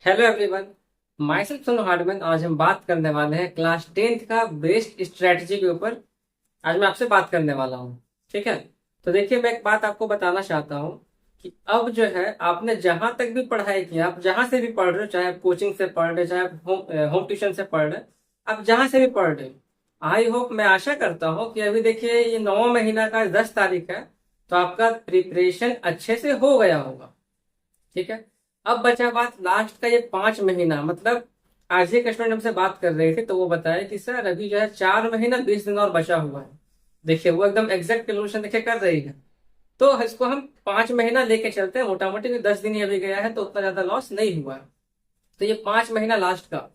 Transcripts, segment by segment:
Hello everyone. My self Sonu Hardman. आज हम बात करने वाले हैं क्लास 10th का बेस्ट स्ट्रेटजी के ऊपर। आज मैं आपसे बात करने वाला हूँ। ठीक है। तो देखिए, मैं एक बात आपको बताना चाहता हूँ कि अब जो है आपने जहां तक भी पढ़ाई की, आप जहां से भी पढ़ रहे हो, चाहे आप कोचिंग से पढ़ रहे हो, चाहे आप होम ट्यूशन से पढ़ रहे हो, आप जहां से भी पढ़ रहे हो, आई होप, मैं आशा करता हूँ कि अभी देखिए ये 9 महीना का 10 तारीख है, तो आपका प्रिपरेशन अच्छे से हो गया होगा। ठीक है। अब बचा बात लास्ट का ये 5 महीना, मतलब आज ही एक स्टूडेंट हमसे बात कर रहे थे, तो वो बताया कि सर अभी जो है 4 महीना 20 दिन और बचा हुआ है। देखिए वो एकदम एग्जैक्ट कैलकुलेशन देखिए कर रही है। तो इसको हम 5 महीना लेके चलते हैं, मोटा मोटी 10 दिन ही अभी गया है, तो उतना ज्यादा लॉस नहीं हुआ है। तो ये 5 महीना लास्ट का,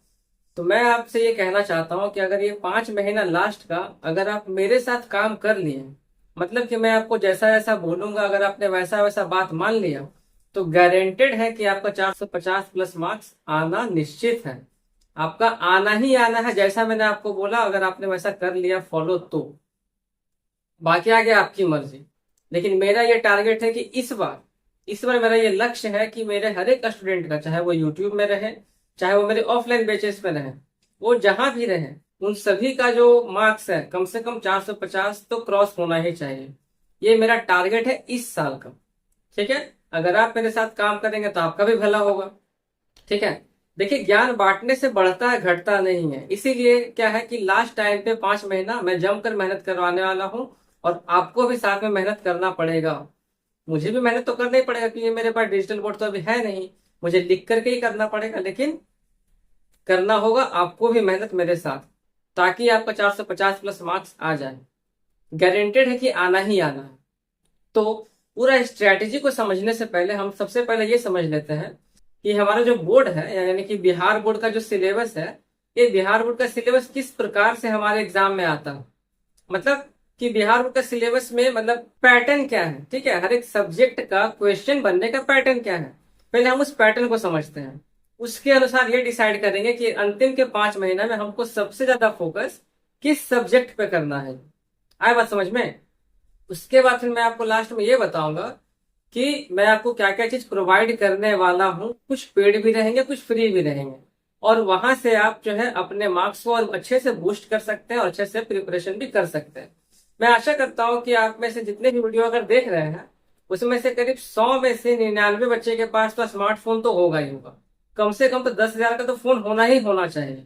तो मैं आपसे ये कहना चाहता हूँ कि अगर ये 5 महीना लास्ट का अगर आप मेरे साथ काम कर लिए, मतलब कि मैं आपको जैसा जैसा बोलूंगा अगर आपने वैसा वैसा बात मान लिया, तो गारंटेड है कि आपका 450 प्लस मार्क्स आना निश्चित है। आपका आना ही आना है, जैसा मैंने आपको बोला, अगर आपने वैसा कर लिया फॉलो तो। बाकी आगे आपकी मर्जी। लेकिन मेरा ये टारगेट है कि इस बार मेरा ये लक्ष्य है कि मेरे हर एक स्टूडेंट का, चाहे वो यूट्यूब में रहे, चाहे वो मेरे ऑफलाइन बेसिस पे रहे, वो जहां भी रहे, उन सभी का जो मार्क्स है कम से कम 450 तो क्रॉस होना ही चाहिए। ये मेरा टारगेट है इस साल का। ठीक है। अगर आप मेरे साथ काम करेंगे तो आपका भी भला होगा। ठीक है। देखिए, ज्ञान बांटने से बढ़ता है, घटता नहीं है। इसीलिए क्या है कि लास्ट टाइम पे 5 महीना मैं जमकर मेहनत करवाने वाला हूँ, और आपको भी साथ में मेहनत करना पड़ेगा। मुझे भी मेहनत तो करना ही पड़ेगा, क्योंकि मेरे पास डिजिटल बोर्ड तो अभी है नहीं। मुझे लिख करके ही करना पड़ेगा, लेकिन करना होगा आपको भी मेहनत मेरे साथ, ताकि आपका 450 प्लस मार्क्स आ जाए। गारंटेड है कि आना ही आना है। तो पूरा स्ट्रैटेजी को समझने से पहले हम सबसे पहले ये समझ लेते हैं कि हमारा जो बोर्ड है, यानी कि बिहार बोर्ड का जो सिलेबस है, ये बिहार बोर्ड का सिलेबस किस प्रकार से हमारे एग्जाम में आता है। मतलब कि बिहार बोर्ड का सिलेबस में मतलब पैटर्न क्या है। ठीक है। हर एक सब्जेक्ट का क्वेश्चन बनने का पैटर्न क्या है, पहले हम उस पैटर्न को समझते हैं। उसके अनुसार ये डिसाइड करेंगे कि अंतिम के 5 महीना में हमको सबसे ज्यादा फोकस किस सब्जेक्ट पे करना है। आए बात समझ में। उसके बाद फिर मैं आपको लास्ट में ये बताऊंगा कि मैं आपको क्या क्या चीज प्रोवाइड करने वाला हूँ। कुछ पेड भी रहेंगे, कुछ फ्री भी रहेंगे, और वहां से आप जो है अपने मार्क्स को और अच्छे से बूस्ट कर सकते हैं और अच्छे से प्रिपरेशन भी कर सकते हैं। मैं आशा करता हूँ कि आप में से जितने भी वीडियो अगर देख रहे हैं, उसमें से करीब 100 में से 99 बच्चे के पास तो स्मार्टफोन तो होगा ही होगा। कम से कम तो 10,000 का तो फोन होना ही होना चाहिए,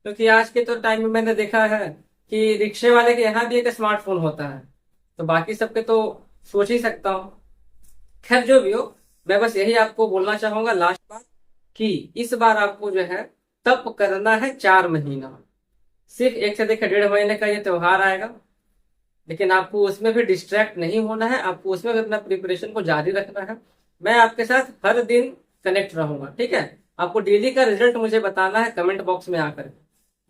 क्योंकि आज के तो टाइम में मैंने देखा है कि रिक्शे वाले के यहाँ भी एक स्मार्टफोन होता है, तो बाकी सबके तो सोच ही सकता हूँ। खैर जो भी हो, मैं बस यही आपको बोलना चाहूंगा लास्ट बार, कि इस बार आपको जो है तप करना है 4 महीना। सिर्फ एक से देखिए 1.5 महीने का ये त्योहार आएगा, लेकिन आपको उसमें भी डिस्ट्रैक्ट नहीं होना है, आपको उसमें भी अपना प्रिपरेशन को जारी रखना है। मैं आपके साथ हर दिन कनेक्ट रहूंगा। ठीक है। आपको डेली का रिजल्ट मुझे बताना है कमेंट बॉक्स में आकर।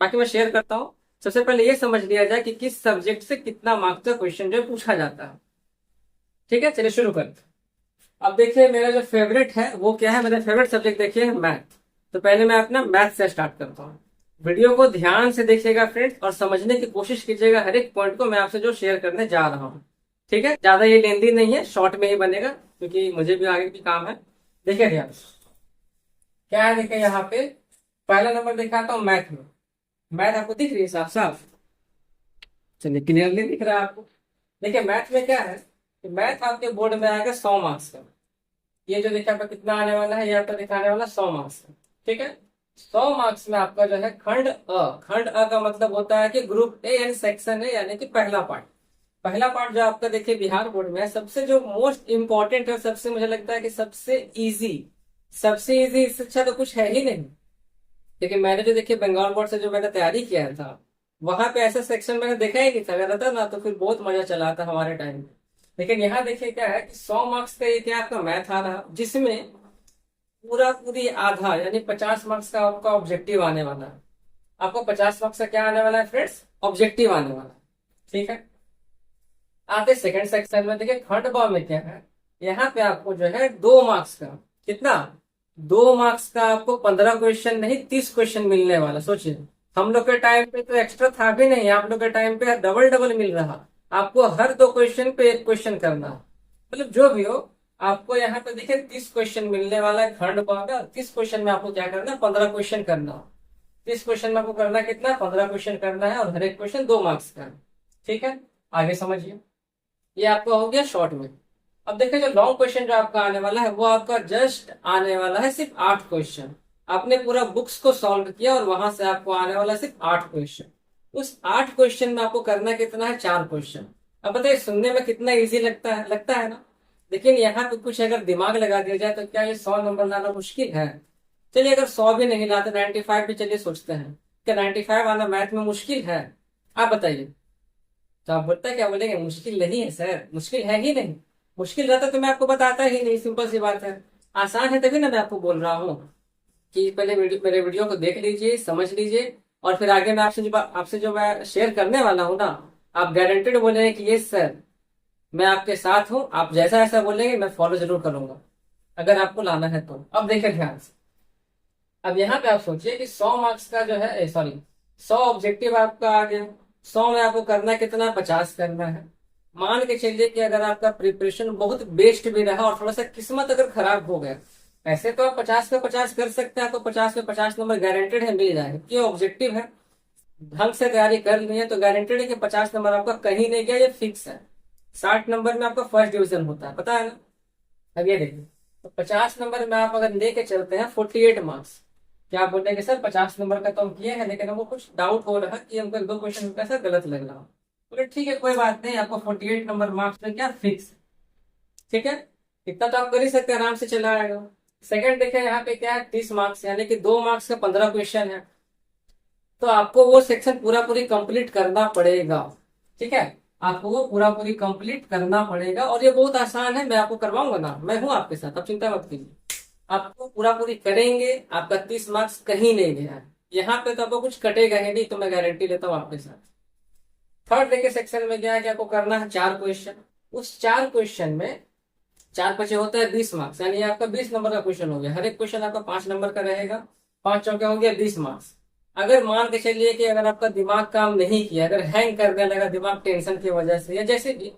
बाकी मैं शेयर करता हूँ। सबसे पहले ये समझ लिया जाए कि किस सब्जेक्ट से कितना मार्क्स का क्वेश्चन जो है पूछा जाता है। ठीक है, चलिए शुरू करते हैं। अब देखिए, मेरा जो फेवरेट है वो क्या है। मेरा फेवरेट सब्जेक्ट देखिए मैथ। तो पहले मैं अपना मैथ से स्टार्ट करता हूँ। वीडियो को ध्यान से देखिएगा फ्रेंड्स, और समझने की कोशिश कीजिएगा हर एक पॉइंट को मैं आपसे जो शेयर करने जा रहा हूँ। ठीक है। ज्यादा ये लेंदी नहीं है, शॉर्ट में ही बनेगा, क्योंकि मुझे भी आगे भी काम है। देखिए ध्यान से। क्या है, देखिए यहाँ पे पहला नंबर दिखाता हूँ मैथ में। मैथ आपको दिख रही है साफ साफ। चलिए, क्लियरली दिख रहा है आपको। देखिए मैथ में क्या है कि मैथ आपके बोर्ड में आएगा 100 मार्क्स का। ये जो देखिए आपका कितना आने वाला है, ये आपका दिखाने वाला 100 मार्क्स का। ठीक है। 100 मार्क्स में आपका जो है खंड अ का मतलब होता है कि ग्रुप ए यानी सेक्शन ए, यानी कि पहला पार्ट। पहला पार्ट जो आपका देखिए बिहार बोर्ड में है, सबसे जो मोस्ट इंपॉर्टेंट है, सबसे मुझे लगता है कि सबसे इजी इससे अच्छा तो कुछ है ही नहीं। लेकिन मैंने जो देखिए बंगाल बोर्ड से जो मैंने तैयारी किया था, वहां पे ऐसा सेक्शन मैंने देखा ही नहीं था। अगर रहता ना तो फिर बहुत मजा चला था हमारे टाइम में। लेकिन यहाँ देखिए क्या है कि 100 मार्क्स का ये क्या आपका मैथ आ रहा, जिसमें पूरा पूरी आधा यानी 50 मार्क्स का आपका ऑब्जेक्टिव आने वाला है। आपको 50 मार्क्स का क्या आने वाला है फ्रेंड्स, ऑब्जेक्टिव आने वाला है। ठीक है। आते सेकंड सेक्शन में देखिए खंड ब में क्या है। यहाँ पे आपको जो है 2 मार्क्स का, कितना, 2 मार्क्स का आपको 15 क्वेश्चन नहीं 30 क्वेश्चन मिलने वाला। सोचिए, हम लोग के टाइम पे तो एक्स्ट्रा था भी नहीं, आप लोग के टाइम पे डबल डबल मिल रहा। आपको हर 2 क्वेश्चन पे 1 क्वेश्चन करना, मतलब जो भी हो। आपको यहाँ पे देखिए 30 क्वेश्चन मिलने वाला है खंड भाग में। 30 क्वेश्चन में आपको क्या करना है, 15 क्वेश्चन करना है। 30 क्वेश्चन में आपको करना कितना, 15 क्वेश्चन करना है, और हर एक क्वेश्चन 2 मार्क्स का है। ठीक है, आगे समझिए। ये आपका हो गया शॉर्ट में। अब देखिए जो लॉन्ग क्वेश्चन जो आपका आने वाला है वो आपका जस्ट आने वाला है सिर्फ 8 क्वेश्चन। आपने पूरा बुक्स को सॉल्व किया और वहां से आपको आने वाला है सिर्फ 8 क्वेश्चन। उस 8 क्वेश्चन में आपको करना कितना है, 4 क्वेश्चन। अब बताइए सुनने में कितना इजी लगता है ना। लेकिन यहाँ पे कुछ अगर दिमाग लगा दिया जाए तो क्या ये 100 नंबर लाना मुश्किल है? चलिए अगर 100 भी नहीं लाते, 95 भी चलिए सोचते हैं, क्या 95 आना मैथ में मुश्किल है? आप बताइए। तो आप बोलता है क्या बोलेंगे, मुश्किल नहीं है सर, मुश्किल है ही नहीं। मुश्किल रहता तो मैं आपको बताता ही नहीं, सिंपल सी बात है। आसान है तभी ना मैं आपको बोल रहा हूँ कि पहले मेरे वीडियो को देख लीजिए, समझ लीजिए, और फिर आगे मैं आपसे जो मैं शेयर करने वाला हूँ ना, आप गारंटेड बोलेंगे कि ये सर मैं आपके साथ हूँ, आप जैसा ऐसा बोलेंगे मैं फॉलो जरूर करूंगा, अगर आपको लाना है तो। अब देखिए ध्यान से। अब यहाँ पे आप सोचिए कि 100 मार्क्स का जो है, सॉरी 100 ऑब्जेक्टिव आपका आ गया। 100 में आपको करना कितना, 50 करना है। मान के चलिए कि अगर आपका प्रिपरेशन बहुत बेस्ट भी रहा और थोड़ा सा किस्मत अगर खराब हो गया, ऐसे तो आप 50 पे 50 कर सकते हैं, आपको 50 पे 50 नंबर गारंटेड है मिल जाएगा, क्यों, ऑब्जेक्टिव है, ढंग से तैयारी कर ली है तो गारंटेड है कि 50 नंबर आपका कहीं नहीं गया, ये फिक्स है। 60 नंबर में आपका फर्स्ट डिवीजन होता है, पता है ना। अब ये देखिए, तो 50 नंबर में आप अगर लेके चलते हैं 48 मार्क्स, क्या आप बोलेंगे सर 50 नंबर का तो हम किए हैं, लेकिन हमको कुछ डाउट हो रहा है कि हमको 2 क्वेश्चन कैसा गलत लग रहा हो। बोले ठीक है कोई बात नहीं, आपको 48 नंबर मार्क्स में क्या फिक्स। ठीक है, इतना तो आप कर ही सकते हैं, आराम से चला आएगा। सेकंड देखिए यहाँ पे क्या है, 30 मार्क्स यानी कि 2 मार्क्स का 15 क्वेश्चन है, तो आपको वो सेक्शन पूरा पूरी कंप्लीट करना पड़ेगा। ठीक है, आपको वो पूरा पूरी कंप्लीट करना पड़ेगा, और ये बहुत आसान है, मैं आपको करवाऊंगा ना, मैं हूं आपके साथ, आप चिंता मत कीजिए। आपको पूरा पूरी करेंगे, आपका 30 मार्क्स कहीं नहीं गया है, यहाँ पे तो आपको कुछ कटेगा ही नहीं, तो मैं गारंटी लेता हूँ आपके साथ। थर्ड देखिए सेक्शन में क्या है कि आपको करना है 4 क्वेश्चन। उस 4 क्वेश्चन में 4 बचे होता है 20 मार्क्स, यानी आपका 20 नंबर का क्वेश्चन हो गया। हर एक क्वेश्चन आपका 5 नंबर का रहेगा, 5 चौके हो गया 20 मार्क्स। अगर मान के चलिए कि अगर आपका दिमाग काम नहीं किया, अगर हैंग करने लगा दिमाग टेंशन की वजह से या जैसे भी,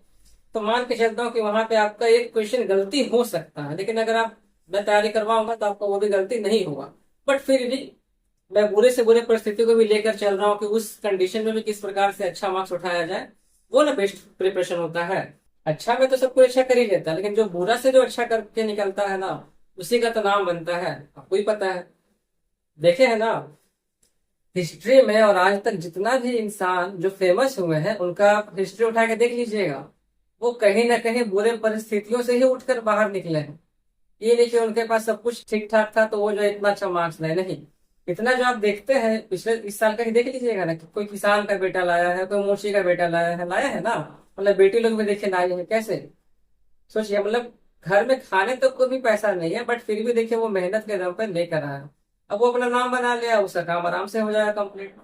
तो मान के चलता हूँ कि वहां पे आपका एक क्वेश्चन गलती हो सकता है, लेकिन अगर आप मैं तैयारी करवाऊंगा तो आपका वो भी गलती नहीं होगा। बट फिर भी मैं बुरे से बुरे परिस्थिति को भी लेकर चल रहा हूँ कि उस कंडीशन में भी किस प्रकार से अच्छा मार्क्स उठाया जाए, वो ना बेस्ट प्रिपरेशन होता है। अच्छा में तो सब कोई अच्छा कर ही लेता है, लेकिन जो बुरा से जो अच्छा करके निकलता है ना, उसी का तो नाम बनता है, आपको ही पता है। देखे है ना, हिस्ट्री में और आज तक जितना भी इंसान जो फेमस हुए हैं उनका हिस्ट्री उठा के देख लीजिएगा, वो कहीं ना कहीं बुरे परिस्थितियों से ही उठकर बाहर निकले हैं। ये नहीं कि उनके पास सब कुछ ठीक ठाक था तो वो जो इतना अच्छा मार्क्स लाए, नहीं। इतना जो आप देखते हैं पिछले इस साल का ही देख लीजिएगा ना, कि कोई किसान का बेटा लाया है, कोई मोची का बेटा लाया है ना, मतलब बेटी लोग भी देखे लाए हैं कैसे। सोचिए, मतलब घर में खाने तक को भी पैसा नहीं है, बट फिर भी देखिए वो मेहनत के दम पर लेकर आया। अब वो अपना नाम बना लिया, उसका काम आराम से हो जाएगा कंप्लीट।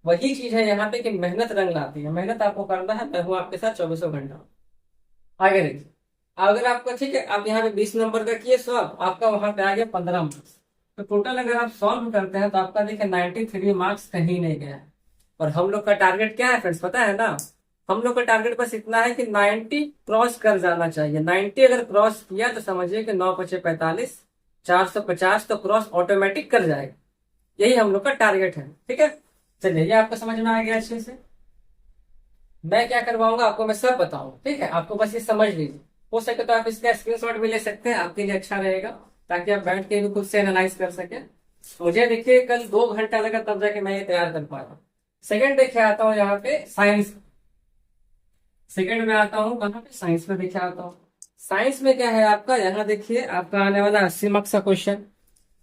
वही चीज है यहाँ पे कि मेहनत रंग लाती है, मेहनत आपको करना है, मैं हूँ आपके साथ 24 घंटा। आगे देखिए, अगर आपका ठीक है, आप यहाँ पे 20 नंबर का किए सॉल्व, आपका वहां पे आ गया 15 मार्क्स। तो टोटल अगर आप सॉल्व करते हैं तो आपका देखिए 93 मार्क्स कहीं नहीं गया है। और हम लोग का टारगेट क्या है फ्रेंड्स, पता है ना, हम लोग का टारगेट बस इतना है कि 90 क्रॉस कर जाना चाहिए। 90 अगर क्रॉस किया तो समझिए कि 9 पचे 45, 450 तो क्रॉस ऑटोमेटिक कर जाएगा। यही हम लोग का टारगेट है। ठीक है, चलिए ये आपको समझ में आ गया अच्छे से। मैं क्या करवाऊंगा आपको, मैं सब बताऊंगा, ठीक है, आपको बस ये समझ लीजिए। हो सके तो आप इसका स्क्रीनशॉट भी ले सकते हैं, आपके लिए अच्छा रहेगा, ताकि आप बैठ के भी खुद से एनालाइज कर सके। मुझे देखिए कल 2 घंटा लगा तब जाके मैं ये तैयार कर पाया। सेकंड देखिए आता हूँ यहाँ पे साइंस। सेकंड में आता हूँ कहाँ पे, साइंस में देखिए आता हूँ। साइंस में क्या है आपका, यहाँ देखिए आपका आने वाला 80 मार्क्स का क्वेश्चन।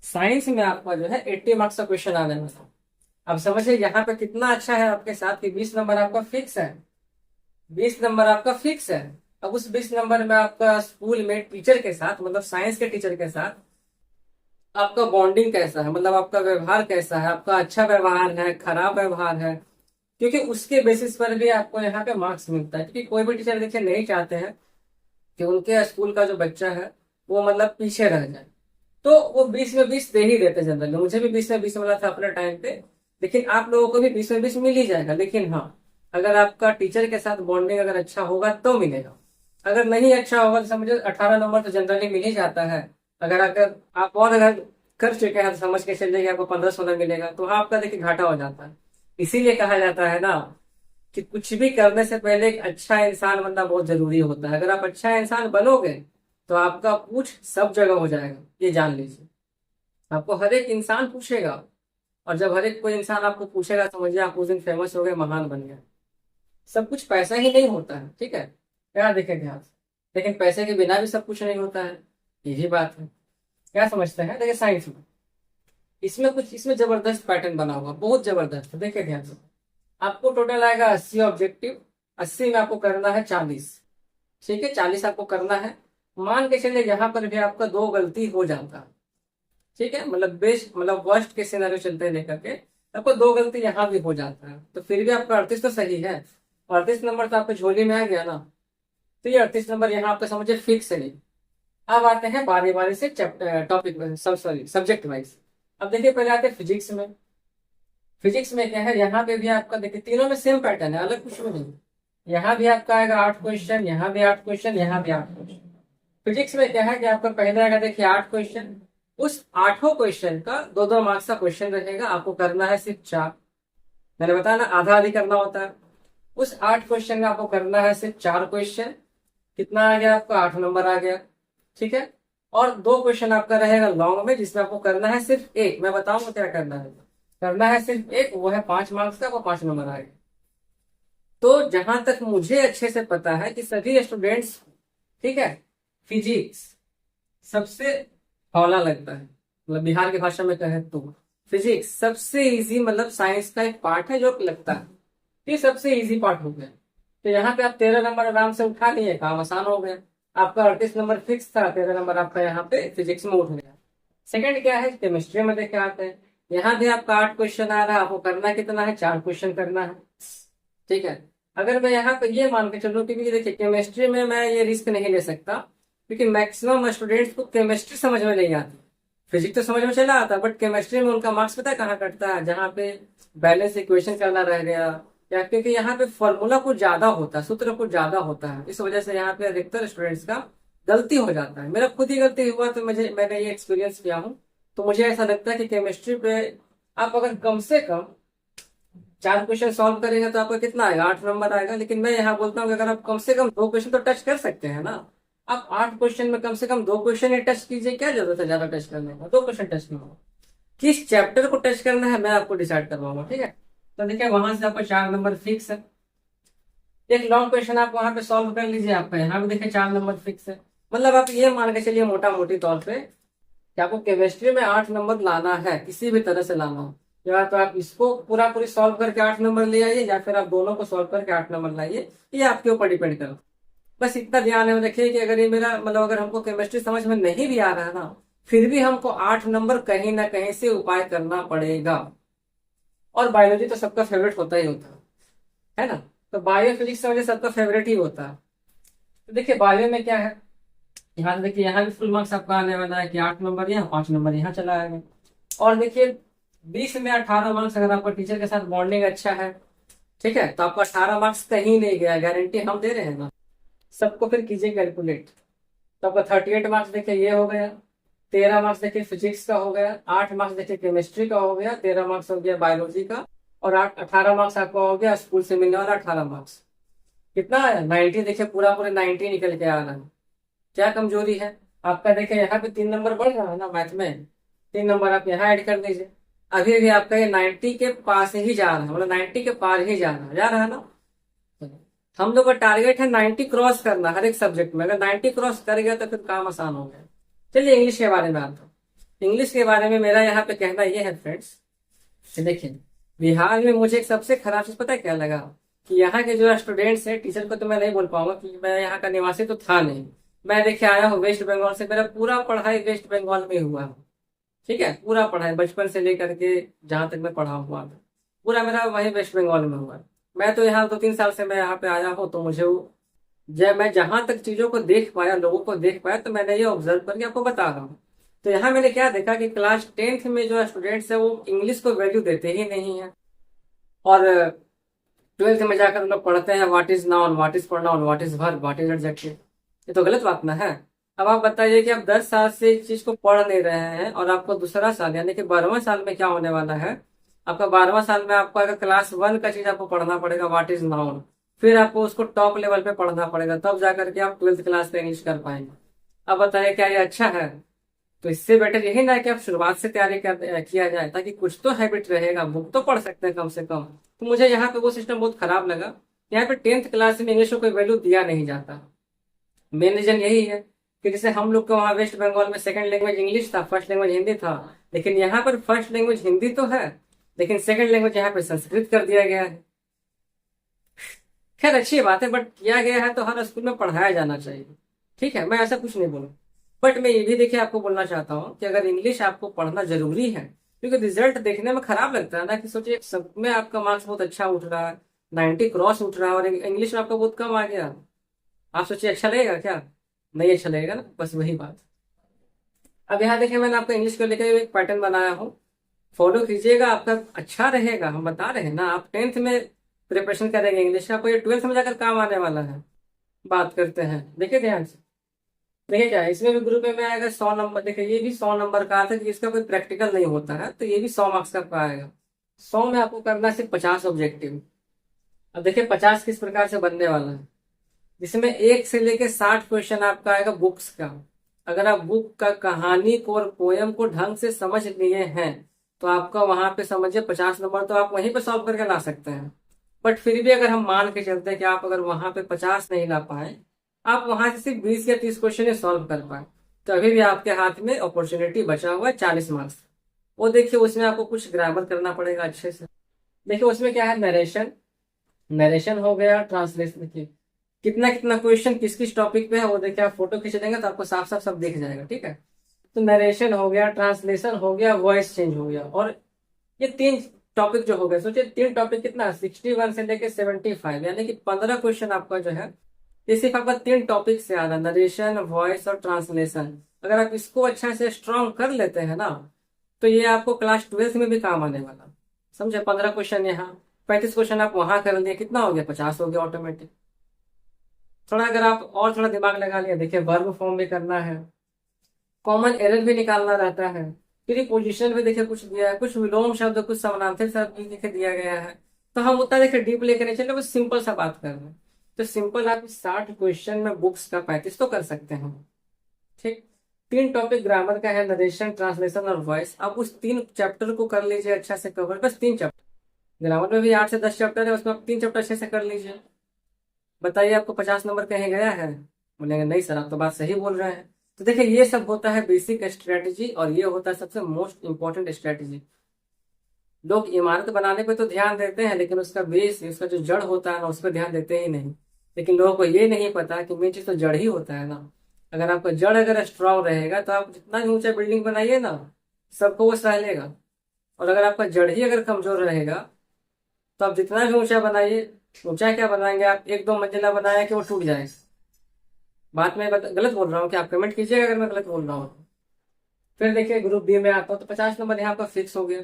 साइंस में आपका जो है 80 मार्क्स का क्वेश्चन आने वाला। अब समझिए यहाँ पे कितना अच्छा है आपके साथ कि 20 नंबर आपका फिक्स है। 20 नंबर आपका फिक्स है। अब उस 20 नंबर में आपका स्कूल में टीचर के साथ, मतलब साइंस के टीचर के साथ आपका बॉन्डिंग कैसा है, मतलब आपका व्यवहार कैसा है, आपका अच्छा व्यवहार है, खराब व्यवहार है, क्योंकि उसके बेसिस पर भी आपको यहाँ पे मार्क्स मिलता है। क्योंकि कोई भी टीचर देखिए नहीं चाहते हैं कि उनके स्कूल का जो बच्चा है वो मतलब पीछे रह जाए, तो वो 20 में 20 दे ही देते जनरली। मुझे भी 20 में 20 मिला था अपने टाइम पे, लेकिन आप लोगों को भी 20 में 20 मिल ही जाएगा। लेकिन हाँ, अगर आपका टीचर के साथ बॉन्डिंग अगर अच्छा होगा तो मिलेगा। अगर नहीं अच्छा होगा तो समझो 18 नंबर तो जनरली मिल ही जाता है। अगर अगर आप और अगर कर चुके हैं तो समझ के चलिए कि आपको 15-16 मिलेगा, तो आपका देखिए घाटा हो जाता है। इसीलिए कहा जाता है ना कि कुछ भी करने से पहले एक अच्छा इंसान बनना बहुत जरूरी होता है। अगर आप अच्छा इंसान बनोगे तो आपका पूछ सब जगह हो जाएगा, ये जान लीजिए। आपको हर एक इंसान पूछेगा, और जब हर एक कोई इंसान आपको पूछेगा समझिए आप उस दिन फेमस हो गए, महान बन गए। सब कुछ पैसा ही नहीं होता है, ठीक है, क्या देखें ध्यान से। लेकिन पैसे के बिना भी सब कुछ नहीं होता है, यही बात है। क्या समझते हैं? देखिए साइंस में इसमें जबरदस्त पैटर्न बना हुआ, बहुत जबरदस्त है। देखिए ध्यान से, आपको टोटल आएगा 80 ऑब्जेक्टिव। 80 में आपको करना है 40, ठीक है, 40 आपको करना है। मान के चलिए यहाँ पर भी आपका दो गलती हो जाता है, ठीक है, मतलब बेस्ट मतलब वर्स्ट के सिनेरियो चलते हैं लेकर के, आपको दो गलती यहाँ भी हो जाता है, तो फिर भी आपका 38 तो सही है। 38 नंबर तो आपके झोली में आ गया ना। तो ये 38 नंबर यहाँ आपका समझिए फिक्स है नहीं। अब आते हैं बारी बारी से टॉपिक सॉरी सब्जेक्ट वाइज। अब देखिए पहले आते हैं फिजिक्स में। फिजिक्स में क्या है, यहाँ पे भी आपका देखिए तीनों में सेम पैटर्न है, अलग कुछ भी नहीं। यहाँ भी आपका आएगा 8 क्वेश्चन, यहाँ भी 8 क्वेश्चन, यहाँ भी 8 क्वेश्चन। फिजिक्स में क्या है कि आपका पहले आएगा देखिए 8 क्वेश्चन। उस 8 क्वेश्चन का 2-2 मार्क्स का क्वेश्चन रहेगा, आपको करना है सिर्फ 4। मैंने बताया ना आधा आधी करना होता है। उस 8 क्वेश्चन का आपको करना है सिर्फ 4 क्वेश्चन। कितना आ गया आपका? 8 नंबर आ गया, ठीक है। और 2 क्वेश्चन आपका रहेगा लॉन्ग में, जिसमें आपको करना है सिर्फ एक। मैं बताऊंगा क्या करना है। करना है सिर्फ एक, वो है 5 मार्क्स का, वो 5 नंबर आएगा। तो जहां तक मुझे अच्छे से पता है कि सभी स्टूडेंट्स, ठीक है, फिजिक्स सबसे हौला लगता है, मतलब बिहार की भाषा में कहे तो फिजिक्स सबसे इजी, मतलब साइंस का एक पार्ट है जो लगता है। ये सबसे इजी पार्ट हो गया। तो यहाँ पे आप 13 नंबर आराम से उठा लिए, काम आसान हो गया। आपका 38 नंबर फिक्स था, 13 नंबर आपका यहाँ पे फिजिक्स में उठ गया। सेकंड क्या है, केमिस्ट्री में देखे आते हैं। यहाँ भी आपका 8 क्वेश्चन आ रहा है, आपको करना कितना है? 4 क्वेश्चन करना है, ठीक है। अगर मैं यहाँ पे ये मान के चलूँ, क्योंकि देखिए केमिस्ट्री में मैं ये रिस्क नहीं ले सकता, क्योंकि मैक्सिमम स्टूडेंट्स को केमिस्ट्री समझ में नहीं आती। फिजिक्स तो समझ में चला आता, बट केमिस्ट्री में उनका मार्क्स पता है कहाँ कटता है? जहाँ पे बैलेंस इक्वेशन करना रह गया, या क्योंकि यहाँ पे फॉर्मूला कुछ ज्यादा होता है, सूत्र कुछ ज्यादा होता है, इस वजह से यहाँ पे अधिकतर स्टूडेंट्स का गलती हो जाता है। मेरा खुद ही गलती हुआ, तो मैंने ये एक्सपीरियंस किया हूँ। तो मुझे ऐसा लगता है कि केमिस्ट्री पे आप अगर कम से कम 4 क्वेश्चन सॉल्व करेंगे तो आपका कितना आएगा? 8 नंबर आएगा। लेकिन मैं यहाँ बोलता हूँ कि अगर आप कम से कम 2 क्वेश्चन तो टच कर सकते हैं ना। आप 8 क्वेश्चन में कम से कम 2 क्वेश्चन ही टच कीजिए, क्या जरूरत है ज्यादा टच करने का? 2 क्वेश्चन टच कीजिए। किस चैप्टर को टच करना है मैं आपको डिसाइड करवाऊंगा, ठीक है। तो देखिए वहां से आपका 4 नंबर फिक्स है। एक लॉन्ग क्वेश्चन आप वहां पे सॉल्व कर लीजिए, आपका यहाँ भी देखिए 4 नंबर फिक्स है। मतलब आप ये मान के चलिए मोटा मोटी तौर पे कि आपको केमिस्ट्री में 8 नंबर लाना है, किसी भी तरह से लाना हो। या तो आप इसको पूरा पूरी सॉल्व करके 8 नंबर ले आइए, या फिर आप दोनों को सॉल्व करके 8 नंबर लाइए, ये आपके ऊपर डिपेंड करो। बस इतना ध्यान में रखिए कि अगर ये मेरा मतलब अगर हमको केमिस्ट्री समझ में नहीं भी आ रहा है ना, फिर भी हमको 8 नंबर कहीं ना कहीं से उपाय करना पड़ेगा। और बायोलॉजी तो सबका फेवरेट होता ही होता है ना। तो बायो फिजिक्स समझे सबका फेवरेट ही होता है। तो देखिए बायो में क्या है, यहाँ से देखिए यहाँ भी फुल मार्क्स आपका आने वाला है कि 8 नंबर यहाँ, 5 नंबर यहाँ चला आएगा। और देखिए 20 में 18 मार्क्स, अगर आपका टीचर के साथ बॉन्डिंग अच्छा है, ठीक है, तो आपका 18 मार्क्स कहीं नहीं गया, गारंटी हम दे रहे हैं ना। सबको फिर कीजिए कैलकुलेट। तो आपका 38 मार्क्स देखिए ये हो गया। 13 मार्क्स देखिए फिजिक्स का हो गया। 8 मार्क्स देखिए केमिस्ट्री का हो गया। 13 मार्क्स हो गया बायोलॉजी का। और 18 मार्क्स आपका हो गया स्कूल से मिलने वाला 18 मार्क्स। कितना है? 90। देखिए पूरा पूरे 90 निकल के आ रहा है। क्या कमजोरी है आपका? देखिए यहाँ पे 3 नंबर बढ़ रहा है ना मैथ में, 3 नंबर आप यहाँ ऐड कर दीजिए। अभी भी आपका ये 90 के पास ही जा रहा है, मतलब 90 के पार ही जा रहा है ना। हम लोग का टारगेट है 90 क्रॉस करना हर एक सब्जेक्ट में। अगर 90 क्रॉस कर गया तो फिर काम आसान हो गया। चलिए इंग्लिश के बारे में आता हूँ। इंग्लिश के बारे में मेरा यहाँ पे कहना यह है फ्रेंड्स, देखिए बिहार में मुझे एक सबसे खराब चीज पता है क्या लगा, कि यहाँ के जो स्टूडेंट्स हैं, टीचर को तो मैं नहीं बोल पाऊंगा क्योंकि मैं यहाँ का निवासी तो था नहीं। मैं देखिए आया हूँ वेस्ट बंगाल से, मेरा पूरा पढ़ाई वेस्ट बंगाल में हुआ है, ठीक है। पूरा पढ़ाई बचपन से लेकर के जहां तक मैं पढ़ा हुआ था, पूरा मेरा वही वेस्ट बंगाल में हुआ है। मैं तो यहाँ 2-3 साल से मैं यहाँ पे आया हूँ, तो मुझे जब मैं जहां तक चीजों को देख पाया, लोगों को देख पाया, तो मैंने ये ऑब्जर्व करके आपको बता रहा हूँ। तो यहाँ मैंने क्या देखा कि क्लास 10th में जो स्टूडेंट्स है वो इंग्लिश को वैल्यू देते ही नहीं है। और 12th में जाकर हम लोग पढ़ते हैं what is noun, what is pronoun, what is verb, what is adjective. ये तो गलत बात ना है। अब आप बताइए कि आप 10 साल से इस चीज को पढ़ नहीं रहे हैं और आपको दूसरा साल यानी कि 12वां साल में क्या होने वाला है। आपका 12वां साल में आपको अगर क्लास 1 का चीज आपको पढ़ना पड़ेगा, व्हाट इज नाउन। फिर आपको उसको टॉप लेवल पे पढ़ना पड़ेगा, तब जाकर के आप 12th क्लास में इंग्लिश कर पाएंगे। अब बताइए क्या ये अच्छा है। तो इससे बेटर यही ना है कि आप शुरुआत से तैयारी किया जाए, ताकि कुछ तो हैबिट रहेगा, बुक तो पढ़ सकते हैं कम से कम। तो मुझे यहाँ पे वो सिस्टम बहुत खराब लगा। यहाँ पे 10th क्लास में इंग्लिश को कोई वैल्यू दिया नहीं जाता। मेन रीजन यही है कि जैसे हम लोग को वहाँ वेस्ट बंगाल में सेकंड लैंग्वेज इंग्लिश था, फर्स्ट लैंग्वेज हिंदी था। लेकिन यहाँ पर फर्स्ट लैंग्वेज हिंदी तो है, लेकिन सेकंड लैंग्वेज यहाँ पे संस्कृत कर दिया गया है। खैर अच्छी बात है, बट किया गया है तो हर स्कूल में पढ़ाया जाना चाहिए। ठीक है, मैं ऐसा कुछ नहीं बोलूँ। बट मैं ये भी देखिए आपको बोलना चाहता हूँ कि अगर इंग्लिश आपको पढ़ना जरूरी है, क्योंकि रिजल्ट देखने में खराब लगता है ना, कि सोचिए सब में आपका मार्क्स बहुत अच्छा उठ रहा है, 90 क्रॉस उठ रहा है, और इंग्लिश में आपका बहुत कम आ गया। आप सोचिए अच्छा लगेगा क्या? नहीं अच्छा लगेगा ना, बस वही बात। अब यहाँ देखिए मैंने आपको इंग्लिश को लेकर एक पैटर्न बनाया हूँ, फॉलो कीजिएगा, आपका अच्छा रहेगा। हम बता रहे हैं ना, आप 10th में प्रिपरेशन करेंगे इंग्लिश का, आपको ये 12th में जाकर काम आने वाला है। बात करते हैं, देखिए ध्यान से। देखिए क्या है, इसमें भी ग्रुप में में आएगा 100 नंबर। देखिए ये भी 100 नंबर का आता है कि इसका कोई प्रैक्टिकल नहीं होता है, तो ये भी 100 मार्क्स का आएगा। 100 में आपको करना है सिर्फ 50 ऑब्जेक्टिव। अब देखिए 50 किस प्रकार से बनने वाला है, जिसमें 1 से लेके 60 क्वेश्चन आपका आएगा बुक्स का। अगर आप बुक का कहानी को और पोयम को ढंग से समझ लिए हैं, तो आपका वहां पे समझिए 50 नंबर तो आप वहीं पे सॉल्व करके ला सकते हैं। बट फिर भी अगर हम मान के चलते हैं कि आप अगर वहां पे 50 नहीं ला पाए, आप वहां से सिर्फ 20 या 30 क्वेश्चन ही सॉल्व कर पाए, तो अभी भी आपके हाथ में अपॉर्चुनिटी बचा हुआ है 40 मार्क्स। वो देखिए उसमें आपको कुछ ग्रामर करना पड़ेगा अच्छे से। देखिए उसमें क्या है, नरेशन, नरेशन हो गया, ट्रांसलेशन की कितना कितना क्वेश्चन किस किस टॉपिक पे है, वो देखिए आप फोटो खींच देंगे तो आपको साफ साफ सब दिख जाएगा। ठीक है, तो नरेशन हो गया, ट्रांसलेशन हो गया, वॉइस चेंज हो गया, और ये 3 टॉपिक जो हो गए। सोचिए 3 टॉपिक कितना, 61 से लेके 75, यानी कि 15 क्वेश्चन आपका जो है, ये सिर्फ आपका 3 टॉपिक से आना, नरेशन, वॉइस और ट्रांसलेशन। अगर आप इसको अच्छा से स्ट्रॉन्ग कर लेते हैं ना, तो ये आपको क्लास 12th में भी काम आने वाला। समझे, 15 क्वेश्चन यहाँ, 35 क्वेश्चन आप वहां कर लिए, कितना हो गया, 50 हो गया ऑटोमेटिक। थोड़ा अगर आप और थोड़ा दिमाग लगा लिया, देखिए वर्ब फॉर्म भी करना है, कॉमन एरर भी निकालना रहता है, फिर पोजीशन भी देखिए कुछ दिया है, कुछ विलोम शब्द, कुछ समानांतर शब्द भी देखिए दिया गया है। तो हम उतना देखिए डीप लेकर नहीं चले, बस सिंपल सा बात कर रहे हैं। तो सिंपल आप 60 क्वेश्चन में बुक्स का 35 तो कर सकते हैं। ठीक, 3 टॉपिक ग्रामर का है, नरेशन, ट्रांसलेशन और वॉइस। आप उस 3 चैप्टर को कर लीजिए अच्छा से कवर, बस 3 चैप्टर। ग्रामर में भी 8 से 10 चैप्टर है, उसमें आप 3 चैप्टर अच्छे से कर लीजिए। बताइए आपको 50 नंबर कहीं गया है? बोलेंगे नहीं सर, आप तो बात सही बोल रहे हैं। तो देखिए ये सब होता है बेसिक स्ट्रेटेजी, और ये होता है सबसे मोस्ट इंपॉर्टेंट स्ट्रेटेजी। लोग इमारत बनाने पे तो ध्यान देते हैं, लेकिन उसका बेस, उसका जो जड़ होता है ना, उस पर ध्यान देते ही नहीं। लेकिन लोगों को ये नहीं पता कि मेन चीज तो जड़ ही होता है ना। अगर आपका जड़ अगर स्ट्रांग रहेगा, तो आप जितना भी ऊंचा बिल्डिंग बनाइए ना, सबको वो सह लेगा। और अगर आपका जड़ ही अगर कमजोर रहेगा, तो आप जितना भी ऊंचा बनाइए, ऊंचा क्या बनाएंगे आप, 1-2 मंजिला बनाया कि वो टूट जाए। बात मैं गलत बोल रहा हूँ कि आप कमेंट कीजिएगा अगर मैं गलत बोल रहा हूँ। फिर देखिए ग्रुप बी में आता हूँ, तो 50 नंबर यहाँ पर फिक्स हो गया।